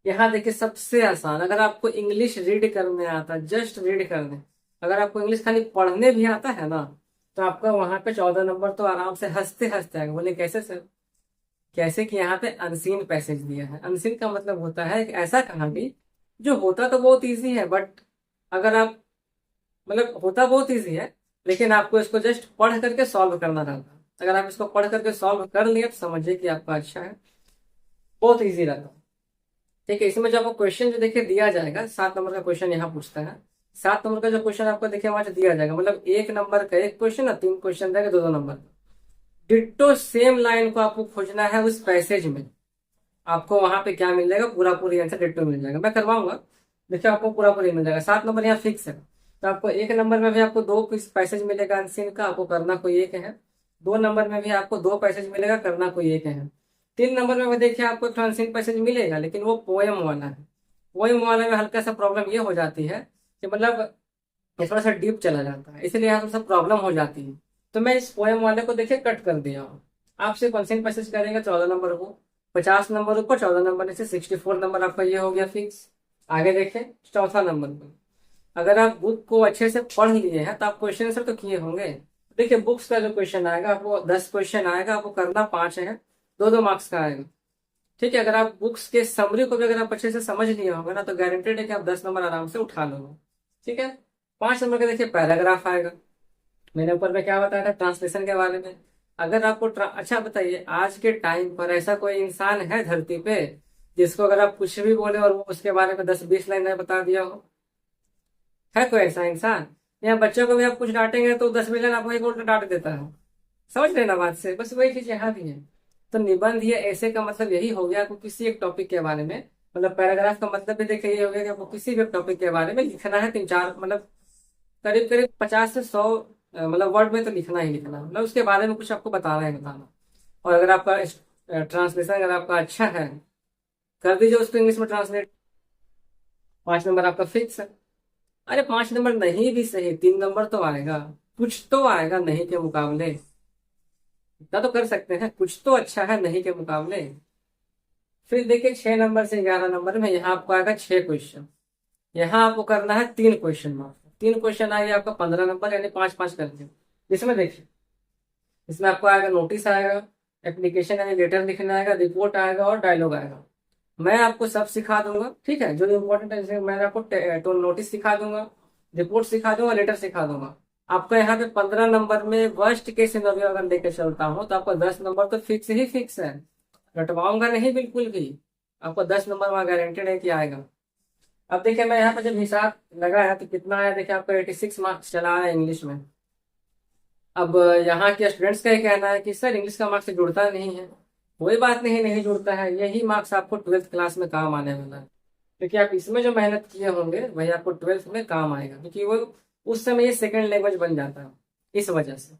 यहाँ देखिए सबसे आसान, अगर आपको इंग्लिश रीड करने आता, जस्ट रीड करने, अगर आपको इंग्लिश खाली पढ़ने भी आता है ना, तो आपका वहां पे 14 नंबर तो आराम से हंसते हंसते आएगा। बोले कैसे सर? कैसे कि यहाँ पे अनसीन पैसेज दिया है। अनसीन का मतलब होता है कि ऐसा कहानी जो होता तो बहुत ईजी है, बट अगर आप, मतलब होता बहुत ईजी है, लेकिन आपको इसको जस्ट पढ़ करके सॉल्व करना रहता है। अगर आप इसको पढ़ करके सॉल्व कर लिए, तो समझिए कि आपका अच्छा है, बहुत ईजी रहता है। ठीक है, इसमें जो आपको क्वेश्चन जो देखिए दिया जाएगा, 7 नंबर का क्वेश्चन यहाँ पूछता है। 7 नंबर का जो क्वेश्चन आपको देखिए वहां से दिया जाएगा, मतलब 1 नंबर का एक क्वेश्चन और 3 क्वेश्चन रहेगा 2-2 नंबर का। डिट्टो सेम लाइन को आपको खोजना है उस पैसेज में। आपको वहां पे क्या मिल जाएगा, पूरा पूरी आंसर डिट्टो मिल जाएगा। मैं करवाऊंगा, देखिए आपको पूरा पूरी मिल जाएगा। 7 नंबर यहाँ फिक्स है। तो आपको 1 नंबर में भी आपको 2 पैसेज मिलेगा अनसीन का, आपको करना कोई एक है। 2 नंबर में भी आपको 2 पैसेज मिलेगा, करना कोई एक है। 3 नंबर में भी देखिए आपको एक अनसीन पैसेज मिलेगा, लेकिन वो पोएम वाला है। पोएम वाले में हल्का सा प्रॉब्लम ये हो जाती है कि मतलब ये थोड़ा सा डीप चला जाता है, इसलिए यहाँ थोड़ा सा प्रॉब्लम हो जाती है। तो मैं इस पोएम वाले को देखिए कट कर दिया हूँ। आप सिर्फ अनसीन पैसेज करेंगे 14 नंबर को, 50 नंबर ऊपर, 14 नंबर नीचे, 64 नंबर आपका ये हो गया फिक्स। आगे देखें चौथा नंबर पर, अगर आप बुक को अच्छे से पढ़ लिए हैं, तो आप क्वेश्चन आंसर तो किए होंगे। देखिए बुक्स का जो क्वेश्चन आएगा आपको 10 क्वेश्चन आएगा, आपको करना 5 है, 2-2 मार्क्स का आएगा। ठीक है, अगर आप बुक्स के समरी को भी अगर आप अच्छे से समझ लिए होंगे ना, तो गारंटेड है कि आप 10 नंबर आराम से उठा लोगे। ठीक है। 5 नंबर का देखिए पैराग्राफ आएगा। मैंने ऊपर में क्या बताया था ट्रांसलेशन के बारे में। अगर आपको अच्छा बताइए, आज के टाइम पर ऐसा कोई इंसान है धरती पे जिसको अगर आप कुछ भी बोले और वो उसके बारे में 10-20 लाइन में बता दिया हो? है कोई ऐसा इंसान? या बच्चों को भी आप कुछ डांटेंगे तो 10 मिलियन आपको एक उल्टा डांट देता है। समझ रहे ना बात से? बस वही चीज यहाँ भी है। तो निबंध ये ऐसे का मतलब यही हो गया, आपको किसी एक टॉपिक के बारे में, मतलब पैराग्राफ का मतलब भी देखिए ये हो गया कि आपको किसी भी टॉपिक के बारे में लिखना है, 3-4 मतलब करीब करीब 50 से 100 मतलब वर्ड में तो लिखना ही लिखना, मतलब उसके बारे में कुछ आपको बताना ही बताना। और अगर आपका ट्रांसलेशन अगर आपका अच्छा है, कर दीजिए उसको इंग्लिश में ट्रांसलेट। 5 नंबर आपका फिक्स है। अरे 5 नंबर नहीं भी सही, 3 नंबर तो आएगा, कुछ तो आएगा नहीं के मुकाबले। इतना तो कर सकते हैं, कुछ तो अच्छा है नहीं के मुकाबले। फिर देखिए 6 नंबर से 11 नंबर में यहाँ आपको आएगा 6 क्वेश्चन। यहाँ आपको करना है 3 क्वेश्चन मात्र। 3 क्वेश्चन आएगा आपका 15 नंबर, यानी 5-5 करके। इसमें देखिए, इसमें आपको आएगा नोटिस आएगा, एप्लीकेशन यानी लेटर लिखना आएगा, रिपोर्ट आएगा और डायलॉग आएगा। मैं आपको सब सिखा दूंगा। ठीक है, जो इम्पोर्टेंट है जैसे मैं आपको तो नोटिस सिखा दूंगा, रिपोर्ट सिखा दूंगा, लेटर सिखा दूंगा। आपका यहाँ पे 15 नंबर में वर्स्ट केस सिनेरियो अगर लेके चलता हूँ तो आपका 10 नंबर तो फिक्स ही फिक्स है। रटवाऊंगा नहीं बिल्कुल भी। आपको 10 नंबर वहाँ गारंटेड है कि आएगा। अब देखिए मैं यहाँ पे जब हिसाब लगाया तो कितना आया, देखिए आपका 86 मार्क्स चला है इंग्लिश में। अब यहाँ के स्टूडेंट्स का ही कहना है कि सर इंग्लिश का मार्क्स जुड़ता नहीं है। कोई बात नहीं, नहीं जुड़ता है, यही मार्क्स आपको 12th क्लास में काम आने वाला है। क्योंकि आप इसमें जो मेहनत किए होंगे वही आपको 12th में काम आएगा, क्योंकि वो उस समय ये सेकंड लैंग्वेज बन जाता है, इस वजह से।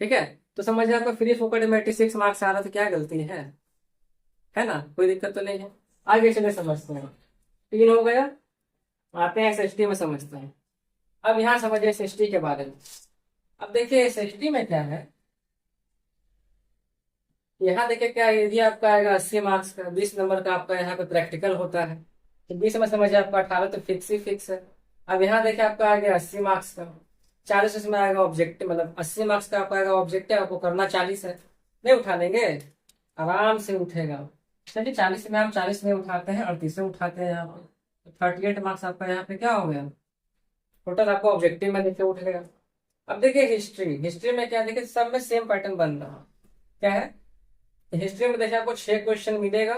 ठीक है। तो समझिए आपका फ्री फोकट में 86 मार्क्स आ रहा, तो क्या गलती है ना? कोई दिक्कत तो नहीं है। आगे चले समझते हैं। 3 हो गया। आते हैं एसएसटी में समझते हैं। अब यहाँ समझिए एसएसटी के बारे में। अब देखिए एसएसटी में क्या है, यहाँ देखिए क्या एरिया आपका आएगा 80 मार्क्स का। 20 नंबर का आपका यहाँ पे प्रैक्टिकल होता है, तो 20 में समझिए आपका 18 तो फिक्स ही फिक्स है। अब यहाँ देखिए आपका आ गया 80 मार्क्स का। 40 इसमें आएगा ऑब्जेक्टिव, मतलब 80 मार्क्स का आपका आएगा ऑब्जेक्टिव, आपको करना 40 है। नहीं उठा लेंगे? आराम से उठेगा। चलिए 40 में आप 40 में उठाते हैं, 38 में उठाते हैं यहाँ पे, तो 38 मार्क्स आपका यहाँ पे क्या हो गया, टोटल आपको ऑब्जेक्टिव में देखिए उठ गया। अब देखिए हिस्ट्री, हिस्ट्री में क्या देखिए सब में सेम पैटर्न बन रहा है। क्या है? हिस्ट्री में देखिए आपको 6 क्वेश्चन मिलेगा,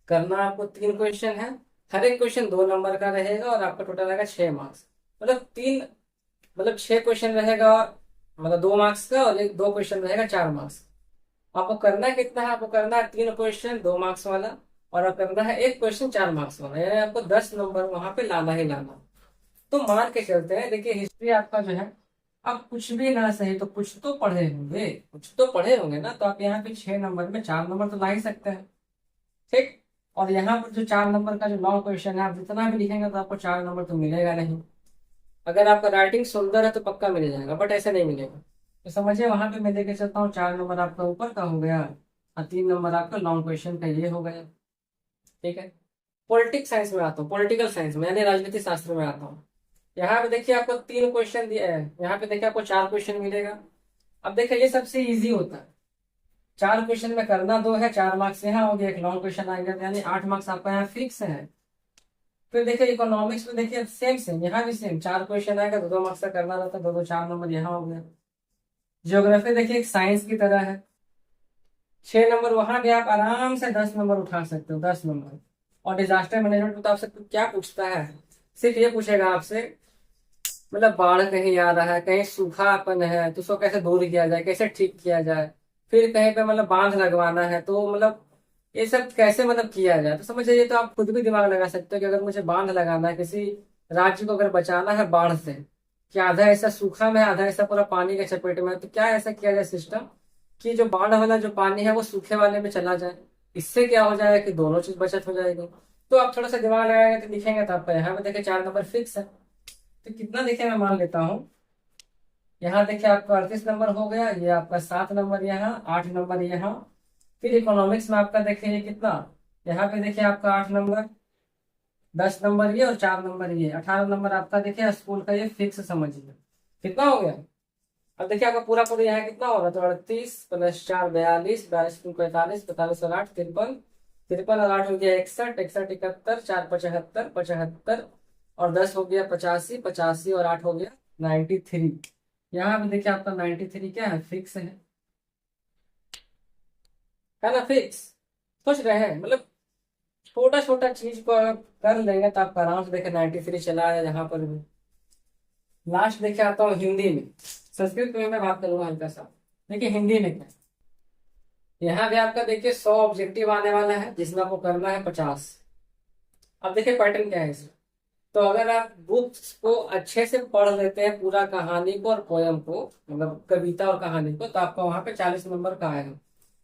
करना आपको 3 क्वेश्चन है। हर एक क्वेश्चन 2 नंबर का रहेगा और आपका टोटल आएगा 6 मार्क्स। मतलब 6 क्वेश्चन रहेगा, मतलब 2 मार्क्स का, और एक 2 क्वेश्चन रहेगा 4 मार्क्स। आपको करना कितना है? आपको करना है 3 क्वेश्चन 2 मार्क्स वाला, और आपको करना है 1 क्वेश्चन 4 मार्क्स वाला, यानी आपको 10 नंबर वहां पे लाना ही लाना। तो मान के चलते हैं, देखिए हिस्ट्री आपका जो है, आप कुछ भी ना सही तो कुछ तो पढ़े होंगे, कुछ तो पढ़े होंगे ना, तो आप यहाँ पे 6 नंबर में 4 नंबर तो ला ही सकते हैं। ठीक। और यहाँ पर जो 4 नंबर का जो लॉन्ग क्वेश्चन है, आप जितना भी लिखेंगे तो आपको 4 नंबर तो मिलेगा नहीं। अगर आपका राइटिंग सुंदर है तो पक्का मिल जाएगा, बट ऐसे नहीं मिलेगा। तो समझिए वहां पे मैं लेके चलता हूँ, 4 नंबर आपका ऊपर का हो गया और 3 नंबर आपका लॉन्ग क्वेश्चन का ये हो गया। ठीक है। पॉलिटिक्स साइंस में आता हूँ, पॉलिटिकल साइंस में यानी राजनीति शास्त्र में आता हूँ। यहाँ पे देखिए आपको 3 क्वेश्चन दिया है, यहाँ पे देखिए आपको 4 क्वेश्चन मिलेगा। अब देखिए ये सबसे इजी होता है। 4 क्वेश्चन में करना 2 है, 4 मार्क्स यहाँ हो गया, एक लॉन्ग क्वेश्चन आ गया, यानी 8 मार्क्स आपका यहाँ फिक्स है। फिर देखिए इकोनॉमिक्स में देखिए सेम सेम, यहाँ भी सेम 4 क्वेश्चन आएगा, 2-2 मार्क्स का करना रहता है, 2-2 4 नंबर यहाँ हो गया। ज्योग्राफी देखिए एक साइंस की तरह है, 6 नंबर वहां भी आप आराम से 10 नंबर उठा सकते हो, 10 नंबर। और डिजास्टर मैनेजमेंट में तो आपसे क्या पूछता है, सिर्फ ये पूछेगा आपसे, मतलब बाढ़ कहीं आ रहा है, कहीं सूखापन है तो उसको कैसे दूर किया जाए, कैसे ठीक किया जाए। फिर कहीं पे मतलब बांध लगवाना है तो मतलब ये सब कैसे मतलब किया जाए। तो समझ जाइए, तो आप खुद भी दिमाग लगा सकते हो कि अगर मुझे बांध लगाना है, किसी राज्य को अगर बचाना है बाढ़ से, कि आधा ऐसा सूखा में आधा ऐसा पूरा पानी के चपेट में है, तो क्या ऐसा किया जाए सिस्टम कि जो बाढ़ वाला जो पानी है वो सूखे वाले में चला जाए। इससे क्या हो जाएगा कि दोनों चीज बचत हो जाएगी। तो आप थोड़ा सा दिमाग लगाएंगे तो लिखेंगे, तो आपका यहाँ पे देखिए 4 नंबर फिक्स है। तो कितना देखिए मैं मान लेता हूँ, यहाँ देखिए आपका 38 नंबर हो गया, ये आपका 7 नंबर यहाँ, 8 नंबर यहाँ। फिर इकोनॉमिक्स में आपका देखिए ये कितना, यहाँ पे देखिए आपका 8 नंबर, 10 नंबर ये और 4 नंबर ये, 18 नंबर आपका देखिए स्कूल का ये फिक्स समझिए। कितना हो गया? अब देखिए आपका पूरा पूरा यहाँ कितना होगा, तो 38 + 4 42, 42 × 45, 45 और 8 53, 53 और 8 हो गया 61, 61 71, 4 75, 75 और 10 हो गया 85, 85 और 8 हो गया 93। यहाँ पे देखिए आपका 93 क्या है, फिक्स है ना, फिक्स। सोच रहे हैं मतलब छोटा छोटा चीज को अगर कर लेंगे तो आपका आराम से देखे 93 चला है यहाँ पर भी। लास्ट देखे आता हूँ हिंदी में, संस्कृत में मैं बात करूंगा हल्का सा। देखिए हिंदी में क्या, यहाँ भी आपका देखिए 100 ऑब्जेक्टिव आने वाला है जिसमें आपको करना है 50। अब देखिए पैटर्न क्या है इसमें। तो अगर आप बुक्स को अच्छे से पढ़ लेते हैं, पूरा कहानी को और पोयम को, मतलब कविता और कहानी को, तो आपका वहां पे 40 नंबर का आएगा।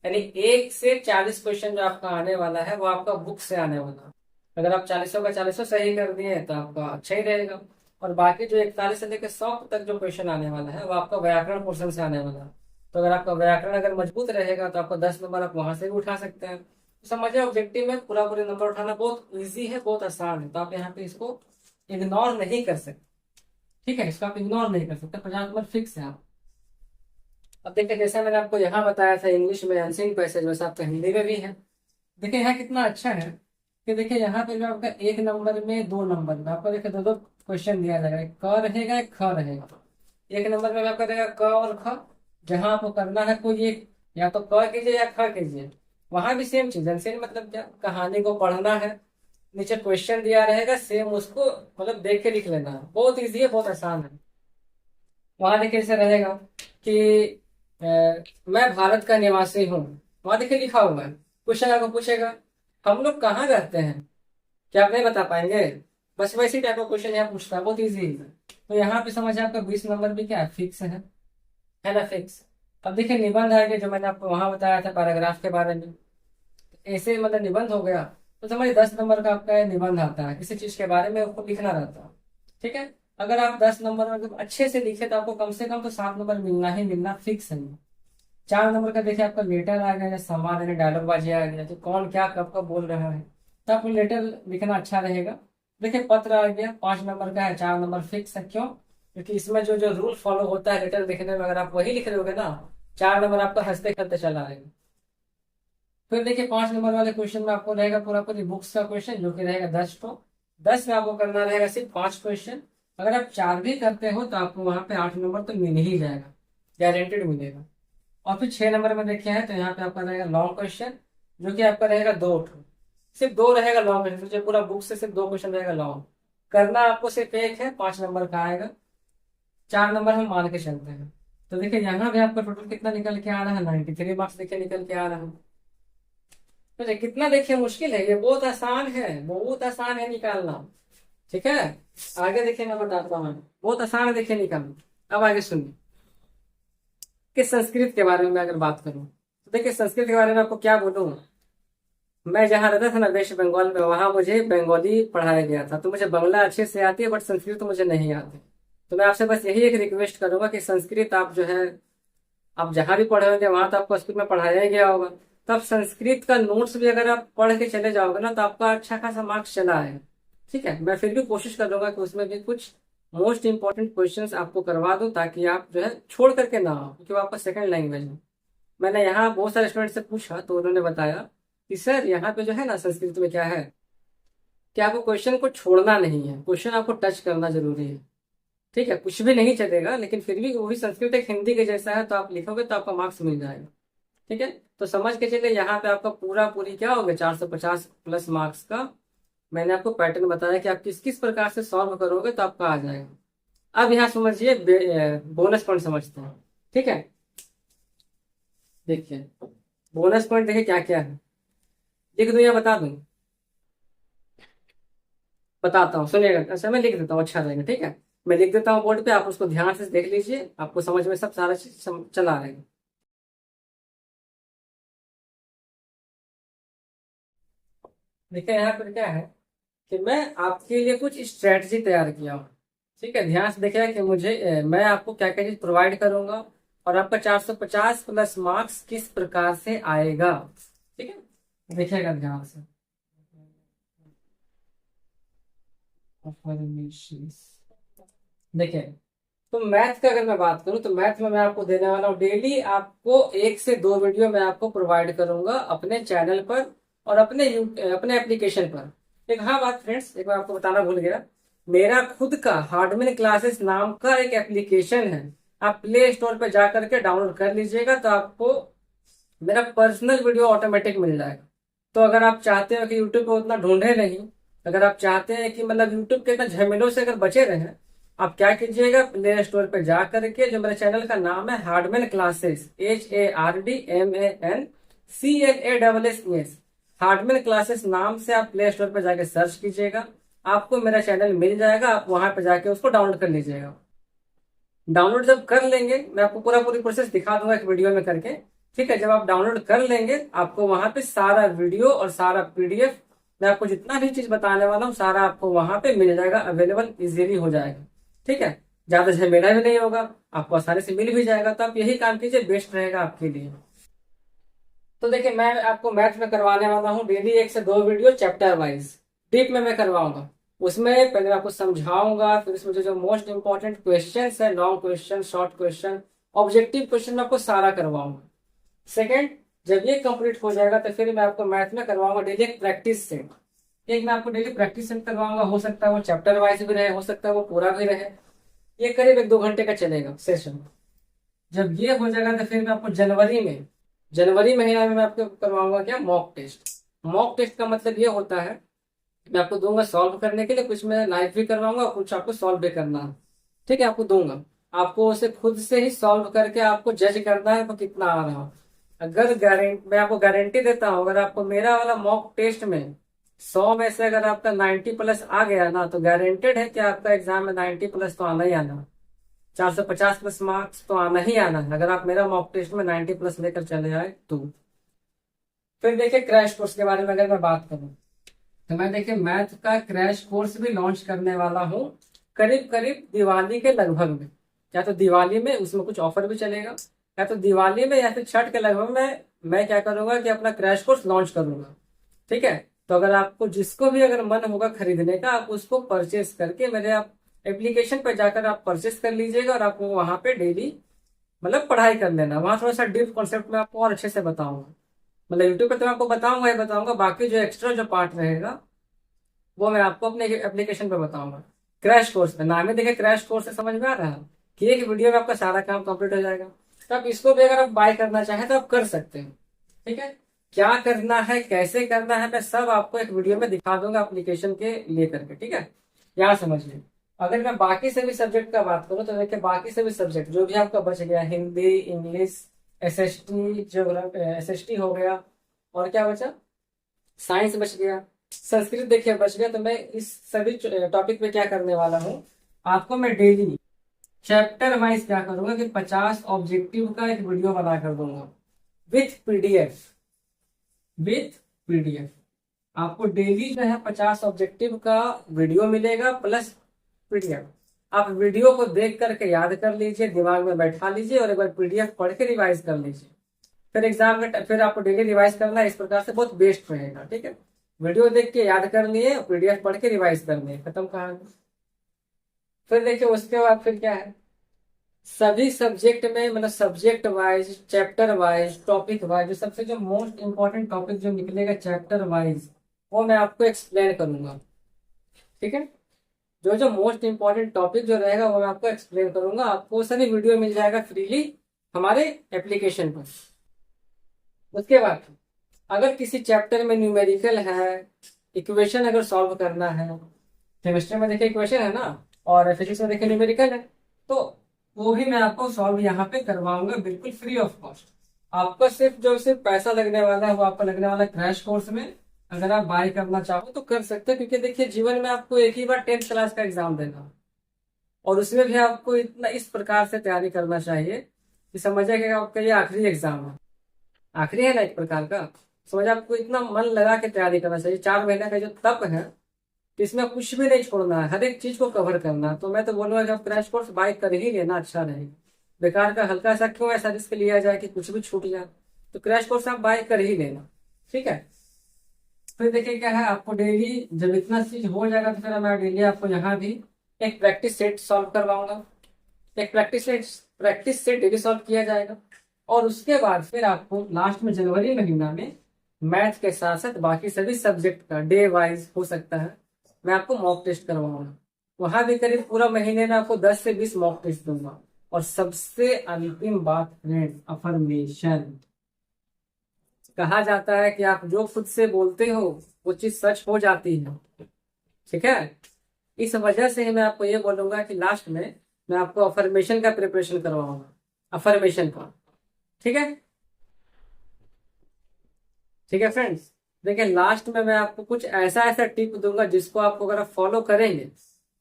यानी 1 से 40 क्वेश्चन जो आपका आने वाला है वो आपका बुक से आने वाला है। अगर आप 40 का 40 सही कर दिए तो आपका अच्छा ही रहेगा। और बाकी जो 41 से लेकर 100 तक जो क्वेश्चन आने वाला है वो आपका व्याकरण पोर्शन से आने वाला है। तो अगर आपका व्याकरण अगर मजबूत रहेगा तो आपका 10 नंबर आप वहां से भी उठा सकते हैं। तो समझिए ऑब्जेक्टिव में पूरा पूरे नंबर उठाना बहुत ईजी है, बहुत आसान है। तो आप यहाँ पे इसको इग्नोर नहीं कर सकते। ठीक है, इसको आप इग्नोर नहीं कर सकते, 50 नंबर फिक्स है आप। अब देखिए जैसे मैंने आपको यहाँ बताया था इंग्लिश में अनसीन पैसेज, वैसे आपका हिंदी में भी है। देखिए यहाँ कितना अच्छा है कि देखिए यहाँ पे जो आपका 1 नंबर में 2 नंबर में आपको देखिए दो दो क्वेश्चन दिया जाएगा, एक क रहेगा एक ख रहेगा। 1 नंबर में आपका रहेगा क और ख, जहां आपको करना है कोई एक, या तो क कीजिए या ख कीजिए। वहां भी सेम चीज, अनसीन मतलब क्या, कहानी को पढ़ना है, नीचे क्वेश्चन दिया रहेगा सेम, उसको मतलब देख के लिख लेना है। बहुत ईजी है, बहुत आसान है। वहां देखिए ऐसे रहेगा कि अ, मैं भारत का निवासी हूँ, वहां देखिए लिखा हुआ है। क्वेश्चन आपको पूछेगा हम लोग कहाँ रहते हैं, क्या आप नहीं बता पाएंगे। बस वैसी टाइप का क्वेश्चन यहाँ पूछता है, बहुत ईजी है। तो यहाँ पे समझ आपका 20 नंबर भी क्या है, फिक्स है ना, फिक्स। अब देखिए निबंध आ गया, जो मैंने आपको वहां बताया था पैराग्राफ के बारे में। ऐसे मतलब निबंध हो गया, तो समझिए 10 नंबर का आपका निबंध आता है, किसी चीज के बारे में आपको लिखना रहता है। ठीक है, अगर आप 10 नंबर अगर अच्छे से लिखे तो आपको कम से कम तो 7 नंबर मिलना ही मिलना, फिक्स है। 4 नंबर का देखिए आपका लेटर आ गया, या संवाद यानी डायलॉग बाजी आ गया, तो कौन क्या कब कब बोल रहा है, तो आपको लेटर लिखना अच्छा रहेगा। देखिए पत्र आ गया, 5 नंबर का है, 4 नंबर फिक्स है। क्यों, क्योंकि इसमें जो जो रूल फॉलो होता है लेटर लिखने में, अगर आप वही लिख रहे होगे ना, 4 नंबर आपका हंसते खेलते चला आएगा। फिर देखिए 5 नंबर वाले क्वेश्चन में आपको रहेगा पूरा पूरी बुक्स का क्वेश्चन, जो कि रहेगा 10 तो 10 में आपको करना रहेगा सिर्फ 5 क्वेश्चन। अगर आप 4 भी करते हो तो आपको वहां पे 8 नंबर तो मिल ही जाएगा, गारंटेड मिलेगा। और फिर 6 नंबर में देखिए है तो यहाँ पे आपका रहेगा लॉन्ग क्वेश्चन, जो कि आपका रहेगा 2 सिर्फ 2 रहेगा लॉन्ग क्वेश्चन, जो पूरा बुक से सिर्फ 2 क्वेश्चन रहेगा लॉन्ग। करना आपको सिर्फ एक है, 5 नंबर का आएगा। 4 नंबर हम मान के चलते हैं। तो देखिए यहाँ भी आपका टोटल कितना निकल के आ रहा है, 93 मार्क्स देखिए निकल के आ रहा है। तो ये कितना देखिए मुश्किल है, ये बहुत आसान है, बहुत आसान है निकालना। ठीक है, आगे देखिए मैं बताता हूँ, बहुत आसान है देखिए निकालना। अब आगे सुनिए कि संस्कृत के बारे में मैं अगर बात करूँ, तो देखिए संस्कृत के बारे में आपको क्या बोलूँ। मैं जहाँ रहता था ना वेस्ट बंगाल में, वहां मुझे बंगाली पढ़ाया गया था, तो मुझे बांग्ला अच्छे से आती है बट संस्कृत तो मुझे नहीं आती। तो मैं आपसे बस यही एक रिक्वेस्ट करूंगा कि संस्कृत आप जो है, आप जहाँ भी पढ़े होंगे वहां तो आपको स्कूल में पढ़ाया ही गया होगा। तो आप संस्कृत का नोट्स भी अगर आप पढ़ के चले जाओगे ना तो आपका अच्छा खासा मार्क्स चला है। ठीक है, मैं फिर भी कोशिश करूंगा कि उसमें भी कुछ मोस्ट इंपॉर्टेंट क्वेश्चंस आपको करवा दूं, ताकि आप जो है छोड़ करके ना हो, क्योंकि वो आपका सेकंड लैंग्वेज है। मैंने यहाँ बहुत सारे स्टूडेंट से पूछा तो उन्होंने बताया कि सर यहाँ पे जो है ना संस्कृत में क्या है कि आपको क्वेश्चन को छोड़ना नहीं है, क्वेश्चन आपको टच करना जरूरी है। ठीक है, कुछ भी नहीं चलेगा, लेकिन फिर भी वही संस्कृत एक हिंदी के जैसा है, तो आप लिखोगे तो आपका मार्क्स मिल जाएगा। ठीक है, तो समझ के चलिए यहाँ पे आपका पूरा पूरी क्या हो गया, 450 प्लस मार्क्स का मैंने आपको पैटर्न बताया कि आप किस किस प्रकार से सॉल्व करोगे तो आपका आ जाएगा। अब यहाँ समझिए बोनस पॉइंट समझते हैं। ठीक है, देखिए बोनस पॉइंट देखिए क्या क्या है, लिख दूं या बता दूं, बताता हूँ सुनिएगा। अच्छा मैं लिख देता हूँ, अच्छा रहेगा। ठीक है, मैं लिख देता हूँ बोर्ड पे, आप उसको ध्यान से देख लीजिए, आपको समझ में सब सारा चीज चला आएगा। देखिए यहाँ पर क्या है कि मैं आपके लिए कुछ स्ट्रेटजी तैयार किया हूँ। ठीक है, ध्यान से देखिए कि मुझे मैं आपको क्या क्या चीज प्रोवाइड करूंगा, और आपका 450 प्लस मार्क्स किस प्रकार से आएगा। ठीक है, देखिएगा ध्यान से। देखिए, तो मैथ का अगर मैं बात करूं तो मैथ में मैं आपको देने वाला हूँ डेली आपको 1 से 2 वीडियो मैं आपको प्रोवाइड करूंगा अपने चैनल पर और अपने एप्लीकेशन पर। एक हाँ बात फ्रेंड्स, एक बार आपको बताना भूल गया, मेरा खुद का हार्डमैन क्लासेस नाम का एक एप्लीकेशन है। आप प्ले स्टोर पर जा करके डाउनलोड कर लीजिएगा तो आपको मेरा पर्सनल वीडियो ऑटोमेटिक मिल जाएगा। तो अगर आप चाहते हो कि यूट्यूब पे उतना ढूंढे नहीं, अगर आप चाहते हैं कि मतलब यूट्यूब के इतना झमेलों से अगर बचे रहे, आप क्या कीजिएगा, प्ले स्टोर पे जा करके जो मेरे चैनल का नाम है Hardman classes, HARDMANCLASSES, Hardman classes नाम से आप प्ले स्टोर पे जाके सर्च कीजिएगा, आपको मेरा चैनल मिल जाएगा। आप वहां पे जाके उसको डाउनलोड कर लीजिएगा। डाउनलोड जब कर लेंगे, मैं आपको पूरी प्रोसेस दिखा दूंगा एक वीडियो में करके, ठीक है। जब आप डाउनलोड कर लेंगे आपको वहां पे सारा वीडियो और सारा PDF, मैं आपको जितना भी चीज बताने वाला हूँ सारा आपको वहां पे मिल जाएगा, अवेलेबल इजीली हो जाएगा, ठीक है। ज्यादा झमेला भी नहीं होगा, आपको आसानी से मिल भी जाएगा। तो आप यही काम कीजिए, बेस्ट रहेगा आपके लिए। तो देखिए मैं आपको मैथ में करवाने वाला हूँ डेली 1 से 2 वीडियो चैप्टर वाइज, डीप में मैं करवाऊंगा। उसमें पहले आपको समझाऊंगा, फिर इसमें जो मोस्ट इंपॉर्टेंट क्वेश्चन है, long question, short question, objective question, मैं आपको सारा करवाऊंगा। सेकंड, जब ये कंप्लीट हो जाएगा तो फिर मैं आपको मैथ में करवाऊंगा डेली एक प्रैक्टिस सेट। एक मैं आपको डेली प्रैक्टिस सेट करवाऊंगा, हो सकता है वो चैप्टर वाइज भी रहे, हो सकता है वो पूरा भी रहे। ये करीब 1-2 घंटे का चलेगा सेशन। जब ये हो जाएगा तो फिर मैं आपको जनवरी महीना में मैं आपको करवाऊंगा क्या, मॉक टेस्ट। मॉक टेस्ट का मतलब ये होता है, मैं आपको दूंगा सॉल्व करने के लिए, कुछ मैं लाइव भी करवाऊंगा, कुछ आपको सॉल्व भी करना है, ठीक है। आपको दूंगा, आपको उसे खुद से ही सॉल्व करके आपको जज करना है वो कितना आ रहा हो। अगर गारंटी, मैं आपको गारंटी देता हूँ, अगर आपको मेरा वाला मॉक टेस्ट में 100 में से अगर आपका 90+ आ गया ना, तो गारंटेड है कि आपका एग्जाम में 90+ तो आना ही आना, 450+ मार्क्स तो आना ही आना है, अगर आप मेरा मॉक टेस्ट में 90+ लेकर चले आए तो। फिर देखिए क्रैश कोर्स के बारे में अगर मैं बात करूं तो मैं देखिए मैथ का क्रैश कोर्स भी लॉन्च करने वाला हूँ करीब करीब दिवाली के लगभग में। या तो दिवाली में उसमें कुछ ऑफर भी चलेगा, या तो दिवाली में या फिर छठ के लगभग में मैं क्या करूंगा कि अपना क्रैश कोर्स लॉन्च करूंगा, ठीक है। तो अगर आपको जिसको भी अगर मन होगा खरीदने का, आप उसको परचेस करके मेरे आप एप्लीकेशन पर जाकर आप परचेस कर लीजिएगा, और आपको वहां पे डेली मतलब पढ़ाई कर लेना। वहां थोड़ा सा डीप कॉन्सेप्ट में आपको और अच्छे से बताऊंगा। मतलब यूट्यूब पे तो मैं आपको बताऊंगा ही बताऊंगा, बाकी जो एक्स्ट्रा जो पार्ट रहेगा वो मैं आपको अपने एप्लीकेशन पे बताऊंगा। क्रैश कोर्स में नाम ही देखिए क्रैश कोर्स से समझ में आ रहा है कि एक वीडियो में आपका सारा काम कंप्लीट हो जाएगा। तो आप इसको भी अगर आप बाय करना चाहें तो आप कर सकते हैं, ठीक है। क्या करना है, कैसे करना है, मैं सब आपको एक वीडियो में दिखा दूंगा एप्लीकेशन के लेकर के, ठीक है। यहाँ समझिए। अगर मैं बाकी सभी सब्जेक्ट का बात करूँ तो देखिए बाकी सभी सब्जेक्ट जो भी आपका बच गया, Hindi, English, SST, geography, SST हो गया, और क्या बचा, साइंस बच गया, संस्कृत देखिए बच गया। तो मैं इस सभी टॉपिक पे क्या करने वाला हूँ, आपको मैं डेली चैप्टर वाइज क्या करूंगा कि 50 ऑब्जेक्टिव का एक वीडियो बना कर दूंगा विथ पीडीएफ। आपको डेली जो है 50 ऑब्जेक्टिव का वीडियो मिलेगा प्लस PDF। आप वीडियो को देख करके याद कर लीजिए, दिमाग में बैठा लीजिए, और एक बार PDF पढ़ के रिवाइज कर लीजिए। फिर एग्जाम में फिर आपको डेली रिवाइज करना है, इस प्रकार से बहुत बेस्ट रहेगा, ठीक है। वीडियो देख के याद कर लिए, PDF पढ़ के रिवाइज कर लिए, खत्म कहानी। फिर देखिए उसके बाद फिर क्या है, सभी सब्जेक्ट में मतलब subject wise, chapter wise, topic wise, जो सबसे जो मोस्ट इंपॉर्टेंट टॉपिक जो निकलेगा चैप्टर वाइज, वो मैं आपको एक्सप्लेन करूंगा, ठीक है। जो जो मोस्ट इंपॉर्टेंट टॉपिक जो रहेगा वो मैं आपको एक्सप्लेन करूंगा। आपको सभी वीडियो मिल जाएगा फ्रीली हमारे एप्लीकेशन पर। उसके बाद अगर किसी चैप्टर में न्यूमेरिकल है, इक्वेशन अगर सॉल्व करना है, केमिस्ट्री में देखिए इक्वेशन है ना, और फिजिक्स में देखिए न्यूमेरिकल है, तो वो भी मैं आपको सॉल्व यहाँ पे करवाऊंगा बिल्कुल फ्री ऑफ कॉस्ट। आपका सिर्फ पैसा लगने वाला है वो आपका लगने वाला है क्रैश कोर्स में। अगर आप बाय करना चाहो तो कर सकते हैं, क्योंकि देखिए जीवन में आपको एक ही बार 10th क्लास का एग्जाम देना है, और उसमें भी आपको इतना इस प्रकार से तैयारी करना चाहिए कि समझिए कि आपका ये आखिरी एग्जाम है, आखिरी है ना एक प्रकार का। समझ, आपको इतना मन लगा के तैयारी करना चाहिए। 4 महीने का जो तप है, तो इसमें कुछ भी नहीं छोड़ना है, हर एक चीज को कवर करना है। तो मैं तो बोलूंगा कि आप क्रैश कोर्स बाय कर ही लेना, अच्छा रहेगा। बेकार का हल्का सा क्यों ऐसा रिस्क लिया जाए कि कुछ भी छूट जाए। तो क्रैश कोर्स आप बाय कर ही लेना, ठीक है। फिर देखिए क्या है, आपको डेली जब इतना चीज हो जाएगा तो फिर मैं डेली आपको यहाँ भी एक प्रैक्टिस सेट सॉल्व करवाऊंगा। एक प्रैक्टिस से डेली सॉल्व किया जाएगा। और उसके बाद फिर आपको लास्ट में जनवरी महीना में मैथ के साथ साथ बाकी सभी सब्जेक्ट का डे वाइज हो सकता है मैं आपको मॉक टेस्ट करवाऊंगा। वहां भी करीब पूरा महीने में आपको 10 से 20 मॉक टेस्ट दूंगा। और सबसे अंतिम बात फ्रेंड, अफर्मेशन। कहा जाता है कि आप जो खुद से बोलते हो वो चीज सच हो जाती है। ठीक है, इस वजह से मैं आपको ये बोलूंगा कि लास्ट में मैं आपको अफर्मेशन का प्रिपरेशन करवाऊंगा, अफर्मेशन का। ठीक है, ठीक है फ्रेंड्स। देखिए लास्ट में मैं आपको कुछ ऐसा ऐसा टिप दूंगा जिसको आपको अगर आप फॉलो करेंगे,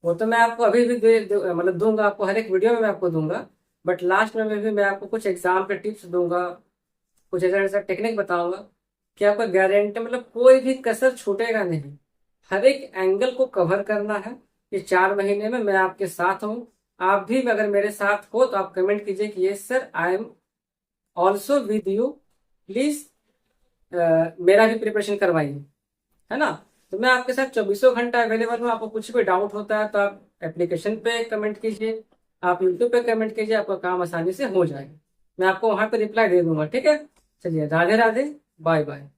वो तो मैं आपको अभी भी मतलब दूंगा आपको, हर एक वीडियो में मैं आपको दूंगा। बट लास्ट में भी मैं आपको कुछ एग्जाम के टिप्स दूंगा, कुछ ऐसा ऐसा टेक्निक बताऊंगा कि आपका गारंटी मतलब कोई भी कसर छूटेगा नहीं। हर एक एंगल को कवर करना है। ये 4 महीने में मैं आपके साथ हूँ। आप भी अगर मेरे साथ हो तो आप कमेंट कीजिए कि yes sir, I am also with you. Please मेरा भी प्रिपरेशन करवाइए, है ना। तो मैं आपके साथ 24 घंटा अवेलेबल हूँ। आपको कुछ भी डाउट होता है तो आप एप्लीकेशन पे कमेंट कीजिए, आप यूट्यूब पे कमेंट कीजिए, आपका काम आसानी से हो जाएगा। मैं आपको वहां पे रिप्लाई दे दूंगा। ठीक है, चलिए राधे राधे, बाय बाय।